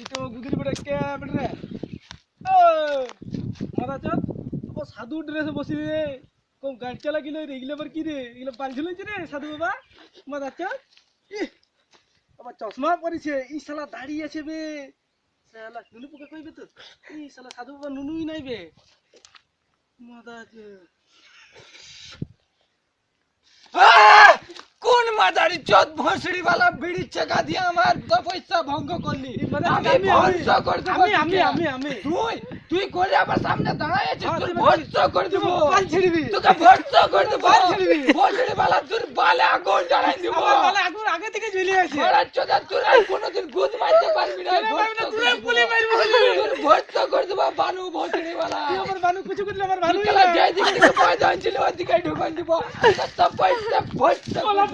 तो गुदरी बड़े क्या बड़े ओ मारा चल अब साधु ड्रेस बसी रे को गाड़ी चला किलो रे इगले पर की रे इगले पांचलो रे साधु बाबा मारा चल अब चश्मा परिছে ই শালা দাঁড়িয়ে আছে বে শালা নুনু পোকা কইবে তো ই শালা সাধু বাবা নুনুই নাই বে মাদা কোন মাদারি চোদ ভসড়ি वाला বিড়ি চাকা দিয়ে আমার তো পয়সা ভঙ্গ করলি আমি ভঙ্গ করে দেব আমি তুই করে আমার সামনে দাঁড়ায় আছিস তুই ভঙ্গ করে দেব পাল ছিড়বি তোকে ভঙ্গ করে দেব পাল ছিড়বি ভসড়ি वाला তোর বালে আগুন জ্বালাই দেব আমার বালে আগুন আগে থেকে জ্বলে আছে বড় চোদা তুই আর কোনদিন গুদ মারতে পারবি না তুই পুলি মারবি তোর ভঙ্গ করে দেব বানু ভসড়ি वाला তুই আমার বানু কিছু করলে আমার ভালো কেলা যাই দিকে পয়সা ছিল ওদিকে ঢুকান দিব সব পয়সা ভঙ্গ